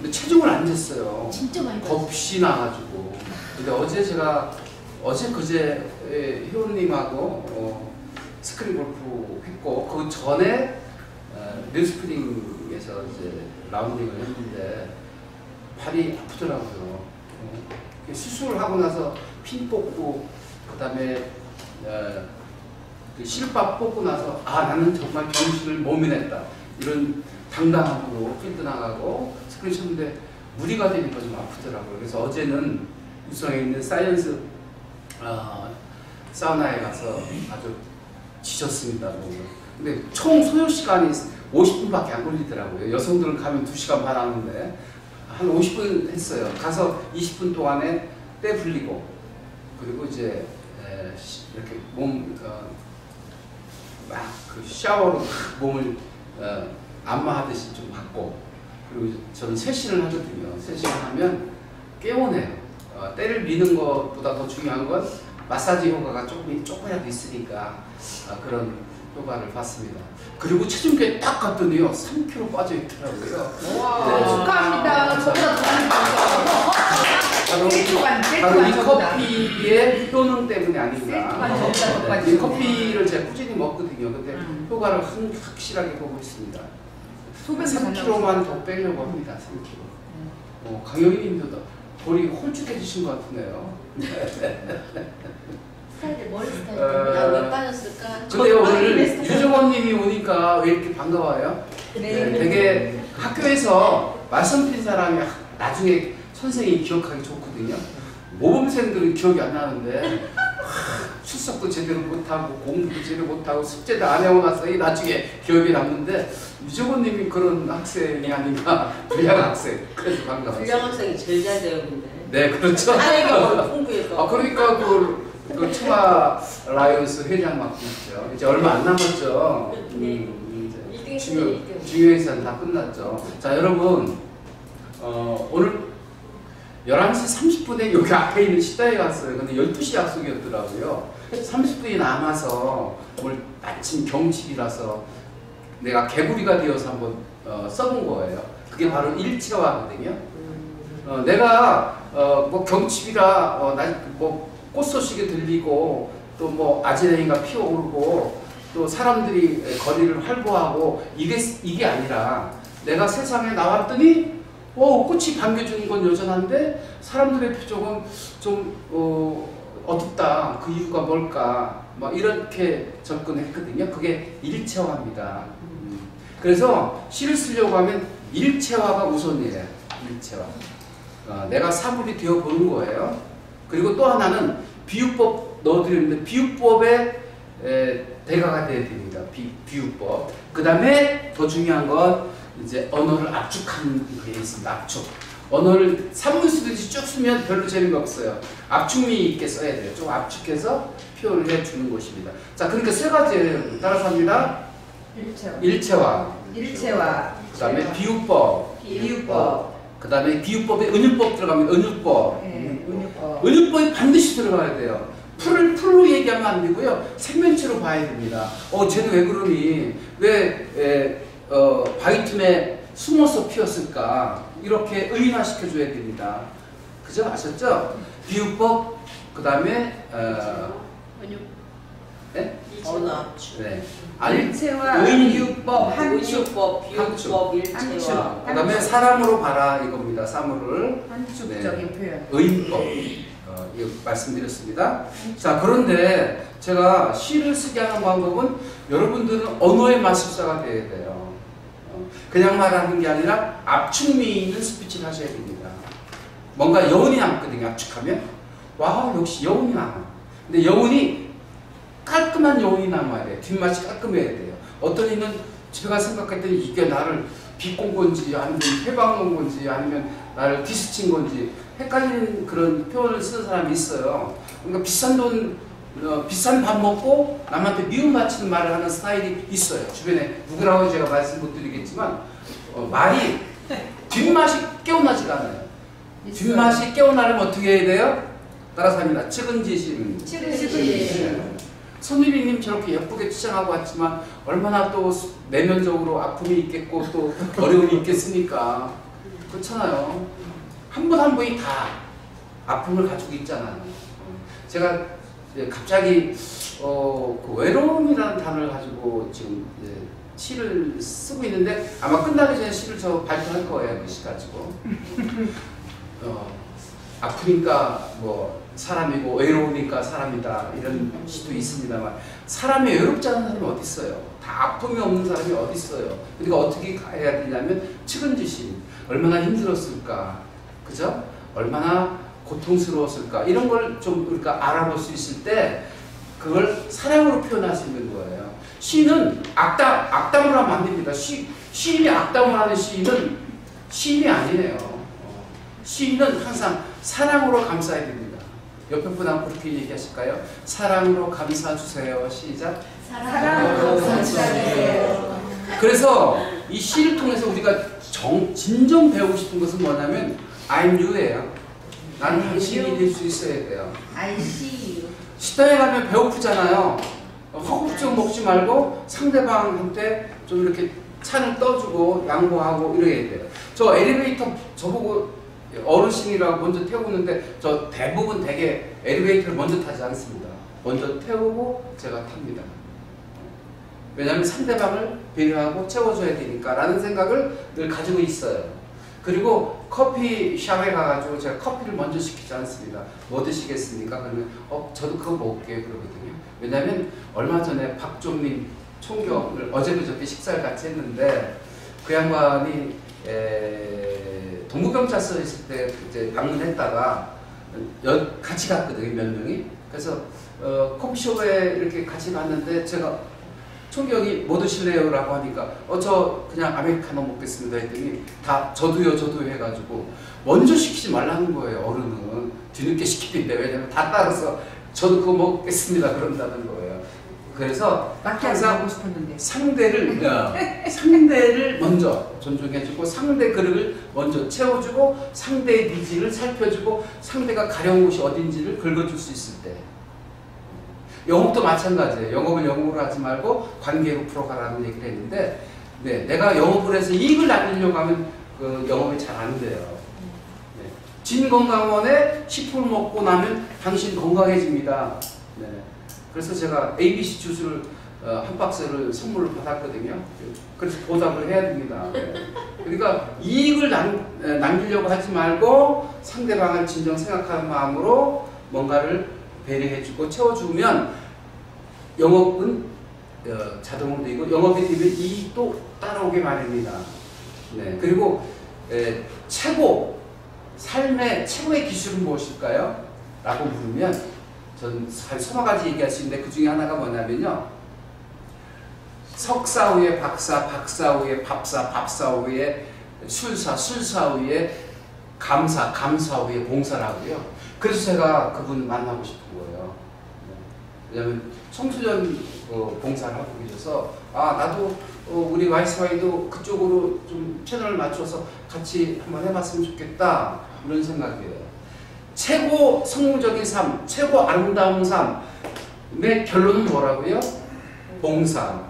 근데 체중을 안 쟀어요. 진짜 많이 빠졌어요. 겁이 나가지고. 근데 어제 제가 그제 회원님하고 스크린 골프 했고 그 전에 뉴스프링에서 이제 라운딩을 했는데 발이 아프더라고요. 수술을 하고 나서 핀 뽑고 그다음에 실밥 뽑고 나서 나는 정말 정신을 모면했다 이런 당당함으로 필드 나가고 스크린 쳤는데 무리가 되니까 좀 아프더라고요. 그래서 어제는 유성에 있는 사이언스 사우나에 가서 아주 지쳤습니다. 근데 총 소요 시간이 50분밖에 안 걸리더라고요. 여성들은 가면 2시간 반 하는데 한 50분 했어요. 가서 20분 동안에 때 불리고 그리고 이제 이렇게 몸 막 그 샤워로 몸을 안마하듯이 좀 받고 그리고 저는 세신을 하거든요. 세신을 하면 깨워내요. 때를 미는 것보다 더 중요한 건 마사지 효과가 조금이라도 있으니까 그런 효과를 봤습니다. 그리고 체중계 딱 갔더니요 3kg 빠져 있더라고요. 네. 축하합니다. 저보다 바로 이 커피의 효능 때문에 아닌가. 이 커피를 제가 꾸준히 먹거든요. 근데 효과를 확실하게 보고 있습니다. 3kg만 더 빼려고 합니다. 3kg. 강영희님도 볼이 홀쭉해지신 것 같으네요. 스타일, 머리 스타일 때문에 왜 빠졌을까? 근데 오늘 유정원님이 오니까 왜 이렇게 반가워요? 네. 되게 학교에서 말씀 핀 사람이 나중에 선생님이 기억하기 좋거든요. 모범생들은 기억이 안 나는데 출석도 제대로 못하고 공부도 제대로 못하고 숙제도 안 해오고 나서 나중에 기억이 남는데 유정원님이 그런 학생이 아닌가. 불량 학생. 그래서 반가워요. 불량 학생이 제일 잘 돼요, 근데. 네, 그렇죠. 아이가 공부해서. 그러니까 그 청아 라이온스 회장 맡고 있죠. 이제 얼마 안 남았죠. 중요해서는 다 끝났죠. 자, 여러분, 오늘 11시 30분에 여기 앞에 있는 식당에 갔어요. 근데 12시 약속이었더라고요. 30분이 남아서 오늘 마침 경칩이라서 내가 개구리가 되어서 한번 써본 거예요. 그게 바로 일체화거든요. 내가 뭐 경칩이라 뭐 꽃소식이 들리고 또 뭐 아지랭이가 피어오르고 또 사람들이 거리를 활보하고 이게 아니라 내가 세상에 나왔더니 꽃이 반겨주는 건 여전한데 사람들의 표정은 좀 어둡다. 그 이유가 뭘까? 뭐 이렇게 접근했거든요. 그게 일체화입니다. 그래서 시를 쓰려고 하면 일체화가 우선이에요. 일체화. 내가 사물이 되어 보는 거예요. 그리고 또 하나는 비유법 넣어드리는데 비유법의 대가가 되어야 됩니다. 비유법. 그 다음에 더 중요한 건 이제 언어를 압축하는 게 있습니다. 압축. 언어를 산문 쓰듯이 쭉 쓰면 별로 재미가 없어요. 압축미 있게 써야 돼요. 좀 압축해서 표현을 해주는 것입니다. 자, 그러니까 세 가지예요. 따라서 합니다. 일체화. 그 다음에 비유법. 그 다음에 비유법에 은유법 들어가면 은유법. 은유법이 반드시 들어가야 돼요. 풀로 얘기하면 안 되고요. 생명체로 봐야 됩니다. 쟤는 왜 그러니? 왜 바위틈에 숨어서 피었을까? 이렇게 의인화시켜줘야 됩니다. 그죠? 아셨죠? 비유법, 그 다음에 네? 네. 일체화, 비유법, 한축법, 비유법, 일체화. 그 다음에 사람으로 봐라 이겁니다. 사물을. 한축적인 표현. 의인법. 이거 말씀드렸습니다. 자, 그런데 제가 시를 쓰게 하는 방법은 여러분들은 언어의 마술사가 되어야 돼요. 그냥 말하는 게 아니라 압축미 있는 스피치를 하셔야 됩니다. 뭔가 여운이 남거든요. 압축하면. 와우, 역시 여운이 남아. 근데 여운이 깔끔한 여운이 남아야 돼요. 뒷맛이 깔끔해야 돼요. 어떤 이는 제가 생각했더니 이게 나를 비꼰 건지 아니면 해방 놓은 건지 아니면 나를 디스친 건지 헷갈리는 그런 표현을 쓰는 사람이 있어요. 그러니까 비싼 돈, 비싼 밥 먹고 남한테 미움 바치는 말을 하는 스타일이 있어요. 주변에 누구라고 제가 말씀 못 드리겠지만 말이 뒷맛이 깨어나지가 않아요. 뒷맛이 깨어나려면 어떻게 해야 돼요? 따라서 합니다. 측은지심. 손일이님 저렇게 예쁘게 치장하고 왔지만 얼마나 또 내면적으로 아픔이 있겠고 또 어려움이 있겠습니까? 그렇잖아요. 한 분 한 분이 다 아픔을 가지고 있잖아요. 제가 갑자기 그 외로움이라는 단어를 가지고 지금 시를 쓰고 있는데 아마 끝나기 전에 시를 저 발표할 거예요. 그 시 가지고. 아프니까 뭐 사람이고 외로우니까 사람이다 이런 시도 있습니다만 사람이 외롭지 않은 사람이 어디 있어요? 다 아픔이 없는 사람이 어디 있어요? 그러니까 어떻게 해야 되냐면 측은지심 얼마나 힘들었을까, 그죠? 얼마나 고통스러웠을까 이런 걸 좀 우리가 알아볼 수 있을 때 그걸 사랑으로 표현할 수 있는 거예요. 시는 악담으로 하면 안 됩니다. 시인이 악담을 하는 시인은 시인이 아니네요. 시인은 항상 사랑으로 감싸야 됩니다. 옆에 분하고 그렇게 얘기하실까요? 사랑으로 감싸주세요. 시작. 사랑으로 감싸주세요. 그래서 이 시를 통해서 우리가 진정 배우고 싶은 것은 뭐냐면 I'm you예요. 난 당신이 될 수 있어야 돼요. I see you. 식당에 가면 배고프잖아요. 허겁지겁 먹지 말고 상대방한테 좀 이렇게 찬을 떠주고 양보하고 이래야 돼요. 저 엘리베이터 저보고 어르신이라고 먼저 태우는데 저 대부분 되게 엘리베이터를 먼저 타지 않습니다. 먼저 태우고 제가 탑니다. 왜냐하면 상대방을 배려하고 채워줘야 되니까 라는 생각을 늘 가지고 있어요. 그리고 커피숍에 가가지고 제가 커피를 먼저 시키지 않습니다. 뭐 드시겠습니까? 그러면 저도 그거 먹을게요 그러거든요. 왜냐하면 얼마 전에 박종민 총경을 어제 그저께 식사를 같이 했는데 그 양반이 동부경찰서에 있을 때 이제 방문했다가 같이 갔거든요, 몇 명이. 그래서 커피숍에 이렇게 같이 갔는데 제가 총경이 뭐 드실래요? 라고 하니까 저 그냥 아메리카노 먹겠습니다 했더니 다 저도요 해가지고 먼저 시키지 말라는 거예요. 어른은 뒤늦게 시키는데 왜냐면 다 따라서 저도 그거 먹겠습니다 그런다는 거예요. 그래서 항상 하고 싶었는데 상대를 먼저 존중해주고 상대 그릇을 먼저 채워주고 상대의 니즈를 살펴주고 상대가 가려운 곳이 어딘지를 긁어줄 수 있을 때 영업도 마찬가지예요. 영업을 영업으로 하지 말고 관계로 풀어가라는 얘기를 했는데 내가 영업을 해서 이익을 남기려고 하면 그 영업이 잘 안 돼요. 진건강원에 식품을 먹고 나면 당신 건강해집니다. 그래서 제가 ABC 주스를 한 박스를 선물을 받았거든요. 그래서 보답을 해야 됩니다. 그러니까 이익을 남기려고 하지 말고 상대방을 진정 생각하는 마음으로 뭔가를 배려해주고 채워주면 영업은 자동으로 되고 영업이 되면 이익도 따라오게 마련입니다. 그리고 삶의 최고의 기술은 무엇일까요? 라고 물으면 저는 서너 가지 얘기할 수 있는데 그 중에 하나가 뭐냐면요. 석사 후에 박사, 박사 후에 밥사, 밥사 후에 술사, 술사 후에 감사, 감사 후에 봉사라고요. 그래서 제가 그분 만나고 싶은 거예요. 왜냐하면 청소년 봉사를 하고 계셔서 나도 우리 YSY도 그쪽으로 좀 채널을 맞춰서 같이 한번 해봤으면 좋겠다 이런 생각이에요. 최고 성공적인 삶, 최고 아름다운 삶의 결론은 뭐라고요? 봉사.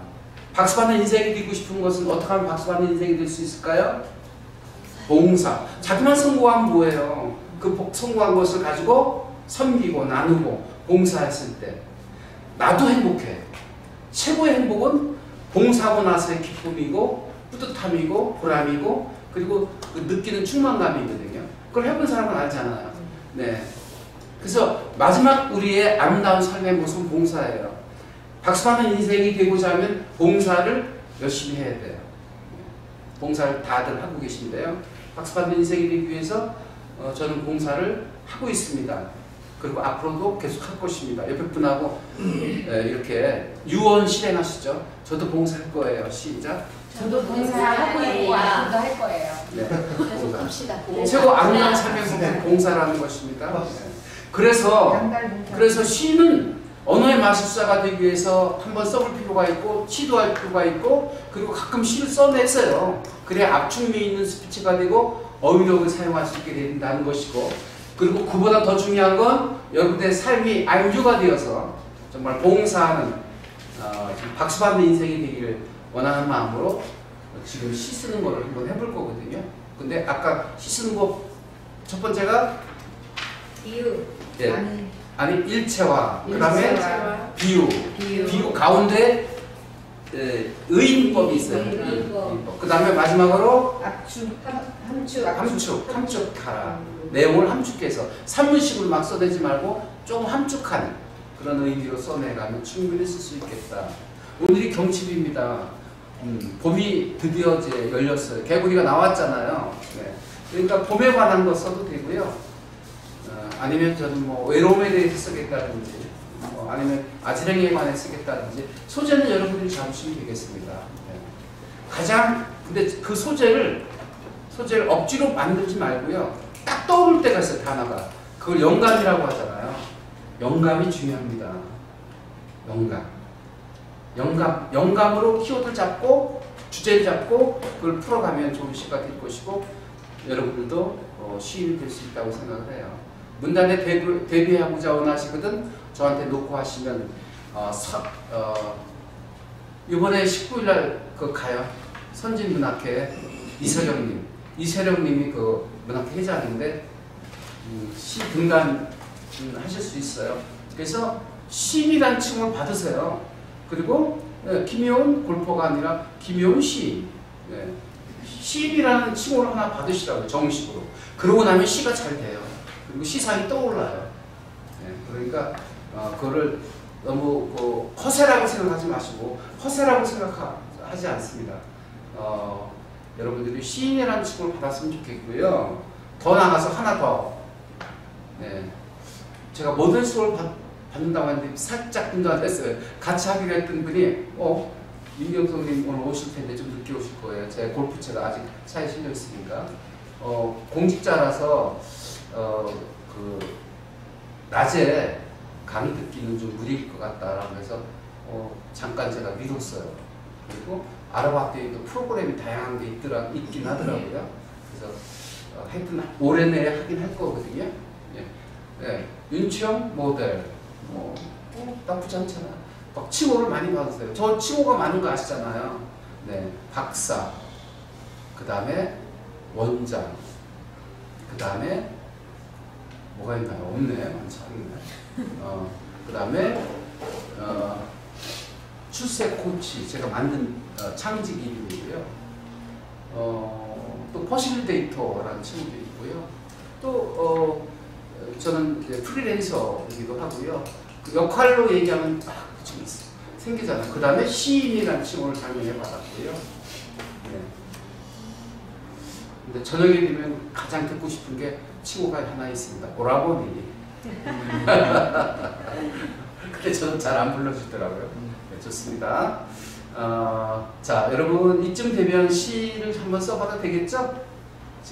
박수받는 인생이 되고 싶은 것은 어떻게 하면 박수받는 인생이 될 수 있을까요? 봉사. 자기만 성공하면 뭐예요? 그 성공한 것을 가지고 섬기고 나누고 봉사했을 때 나도 행복해. 최고의 행복은 봉사하고 나서의 기쁨이고 뿌듯함이고 보람이고 그리고 그 느끼는 충만감이거든요. 그걸 해본 사람은 알잖아요. 그래서 마지막 우리의 아름다운 삶의 모습은 봉사예요. 박수받는 인생이 되고자 하면 봉사를 열심히 해야 돼요. 봉사를 다들 하고 계신데요. 박수받는 인생이 되기 위해서 저는 봉사를 하고 있습니다. 그리고 앞으로도 계속 할 것입니다. 옆에 분하고 이렇게 유언 실행하시죠. 저도 봉사할 거예요. 시작. 저도 봉사하고 있고 앞으로도 할 거예요. 봉사. 합시다. 최고 아름다운 삶의 모습은 봉사라는 것입니다. 그래서 시는 언어의 마술사가 되기 위해서 한번 써볼 필요가 있고 시도할 필요가 있고 그리고 가끔 시를 써냈어요. 그래야 압축미 있는 스피치가 되고 어휘력을 사용할 수 있게 된다는 것이고 그리고 그보다 더 중요한 건 여러분들의 삶이 안주가 되어서 정말 봉사하는 박수받는 인생이 되기를 원하는 마음으로 지금 시 쓰는 걸 한번 해볼 거거든요. 근데 아까 씻는 법 첫 번째가 비유. 예. 아니 일체화. 그다음에 일체화. 비유. 비유 가운데 의인법이 있어요. 의인법. 그다음에 마지막으로 함축. 함축하라. 내용을 함축해서 산문식으로 막 써내지 말고 조금 함축한 그런 의미로 써내가면 충분히 쓸 수 있겠다. 오늘이 경칩입니다. 봄이 드디어 이제 열렸어요. 개구리가 나왔잖아요. 네. 그러니까 봄에 관한 거 써도 되고요. 아니면 저는 뭐 외로움에 대해서 쓰겠다든지, 아니면 아지랭이에 관해 쓰겠다든지 소재는 여러분들이 잡으시면 되겠습니다. 네. 가장 근데 그 소재를 억지로 만들지 말고요. 딱 떠오를 때가 있어요. 단어가. 그걸 영감이라고 하잖아요. 영감이 중요합니다. 영감으로 키워드를 잡고 주제를 잡고 그걸 풀어가면 좋은 시가 될 것이고 여러분들도 시인이 될 수 있다고 생각을 해요. 문단에 데뷔하고자 원하시거든 저한테 놓고 하시면 이번에 19일날 그 가요. 선진문학회 이세령님이 그 문학회 회장인데 시 등단 하실 수 있어요. 그래서 시인이라는 칭을 받으세요. 그리고 김효은 골퍼가 아니라 김효은 시인. 시인이라는 칭호를 하나 받으시라고요. 정식으로. 그러고 나면 시가 잘 돼요. 그리고 시상이 떠올라요. 그러니까 그거를 너무 허세라고 생각하지 마시고 허세라고 생각하지 않습니다. 여러분들이 시인이라는 칭호를 받았으면 좋겠고요. 더 나가서 하나 더. 제가 모델 수업을 받는다고 했는데 살짝 분단했어요. 같이 하기로 했던 분이 임경성님 오늘 오실 텐데 좀 늦게 오실 거예요. 제 골프채가 아직 차에 실려 있으니까 공직자라서 그 낮에 강의 듣기는 좀 무리일 것 같다라고 해서 잠깐 제가 미뤘어요. 그리고 아랍학교에도 프로그램이 다양한 게 있긴 하더라고요. 그래서 하여튼 올해 내에 하긴 할 거거든요. 윤치영 모델 나쁘지 않잖아. 막 칭호를 많이 받으세요. 저 칭호가 많은 거 아시잖아요. 박사, 그 다음에 원장, 그 다음에 뭐가 있나요? 없네. 많지 않네. 그 다음에 출세 코치 제가 만든 창직 이름이고요. 또 퍼실데이터라는 칭호도 있고요. 또 저는 이제 프리랜서이기도 하고요. 그 역할로 얘기하면 좀 생기잖아요. 그 다음에 시인이라는 칭호를 작년에 받았고요. 근데 저녁에 되면 가장 듣고 싶은 게 칭호가 하나 있습니다. 오라버니. 근데 저는 잘 안 불러주더라고요. 좋습니다. 자, 여러분 이쯤 되면 시를 한번 써봐도 되겠죠?